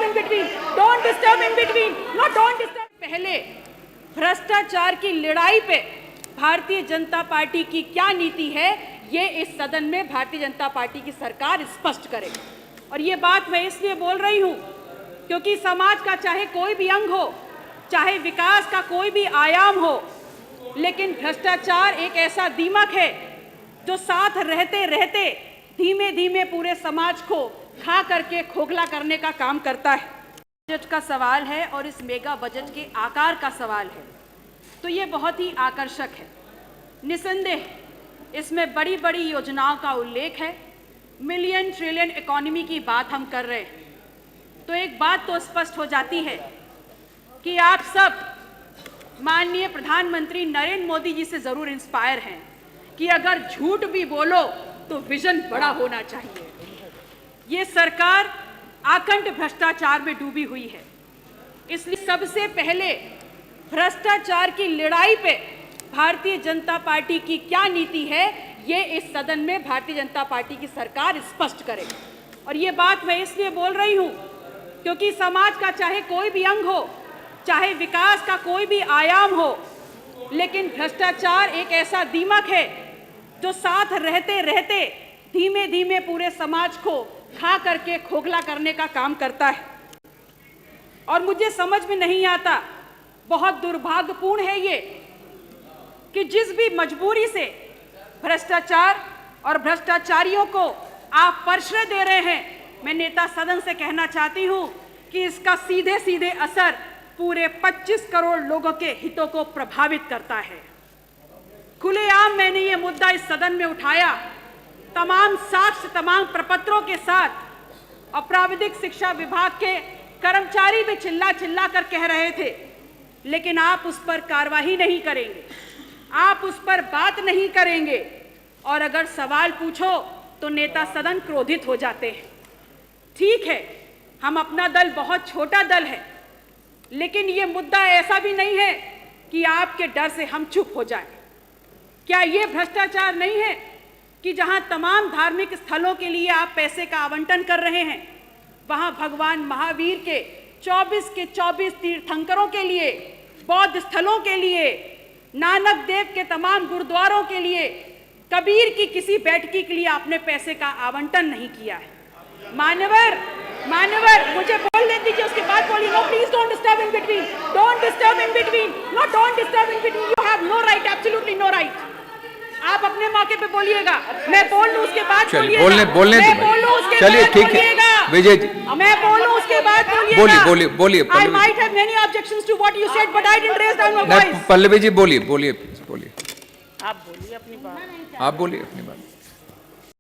in between. Don't disturb in between. No, don't disturb. पहले भ्रष्टाचार की लड़ाई पे भारतीय जनता पार्टी की क्या नीति है, ये इस सदन में भारतीय जनता पार्टी की सरकार स्पष्ट करे। और ये बात मैं इसलिए बोल रही हूँ क्योंकि समाज का चाहे कोई भी अंग हो, चाहे विकास का कोई भी आयाम हो, लेकिन भ्रष्टाचार एक ऐसा दीमक है जो साथ रहते रहते धीमे धीमे पूरे समाज को खा करके खोखला करने का काम करता है। बजट का सवाल है और इस मेगा बजट के आकार का सवाल है, तो ये बहुत ही आकर्षक है। निसंदेह इसमें बड़ी बड़ी योजनाओं का उल्लेख है, मिलियन ट्रिलियन इकोनॉमी की बात हम कर रहे हैं। तो एक बात तो स्पष्ट हो जाती है कि आप सब माननीय प्रधानमंत्री नरेंद्र मोदी जी से जरूर इंस्पायर हैं कि अगर झूठ भी बोलो तो विजन बड़ा होना चाहिए। ये सरकार आकंठ भ्रष्टाचार में डूबी हुई है, इसलिए सबसे पहले भ्रष्टाचार की लड़ाई पे भारतीय जनता पार्टी की क्या नीति है, ये इस सदन में भारतीय जनता पार्टी की सरकार स्पष्ट करे। और ये बात मैं इसलिए बोल रही हूँ क्योंकि समाज का चाहे कोई भी अंग हो, चाहे विकास का कोई भी आयाम हो, लेकिन भ्रष्टाचार एक ऐसा दीमक है जो साथ रहते रहते धीमे धीमे पूरे समाज को खा करके खोखला करने का काम करता है। और मुझे समझ में नहीं आता, बहुत दुर्भाग्यपूर्ण है ये कि जिस भी मजबूरी से भ्रष्टाचार और भ्रष्टाचारियों को आप प्रश्रय दे रहे हैं, मैं नेता सदन से कहना चाहती हूं कि इसका सीधे सीधे असर पूरे 25 करोड़ लोगों के हितों को प्रभावित करता है। खुलेआम मैंने ये मुद्दा इस सदन में उठाया, तमाम साक्ष्य, तमाम प्रपत्रों के साथ। और प्राविधिक शिक्षा विभाग के कर्मचारी भी चिल्ला चिल्ला कर कह रहे थे, लेकिन आप उस पर कार्रवाई नहीं करेंगे, आप उस पर बात नहीं करेंगे, और अगर सवाल पूछो तो नेता सदन क्रोधित हो जाते हैं। ठीक है, हम अपना दल बहुत छोटा दल है, लेकिन ये मुद्दा ऐसा भी नहीं है कि आपके डर से हम चुप हो जाएं। क्या ये भ्रष्टाचार नहीं है कि जहां तमाम धार्मिक स्थलों के लिए आप पैसे का आवंटन कर रहे हैं, वहां भगवान महावीर के 24 तीर्थंकरों के लिए, बौद्ध स्थलों के लिए, नानक देव के तमाम गुरुद्वारों के लिए, कबीर की किसी बैठकी के लिए आपने पैसे का आवंटन नहीं किया है। मान्यवर मुझे बोलने दीजिए, उसके बाद बोलिए। No, please don't disturb in between, don't disturb in between, no, don't disturb in between. You have no right, absolutely no right. आप अपने मौके पे बोलिएगा, मैं बोल लूं उसके बाद बोलिएगा। बोलने मैं बोलूं उसके चलिए, बाद ठीक है विजय जी, मैं बोलूं उसके बाद बोलिएगा। बोलिए। I might have many objections to what you said, but I didn't raise down my voice. Pallavi ji बोलिए। आप बोलिए अपनी बात। आप बोलिए अपनी बात।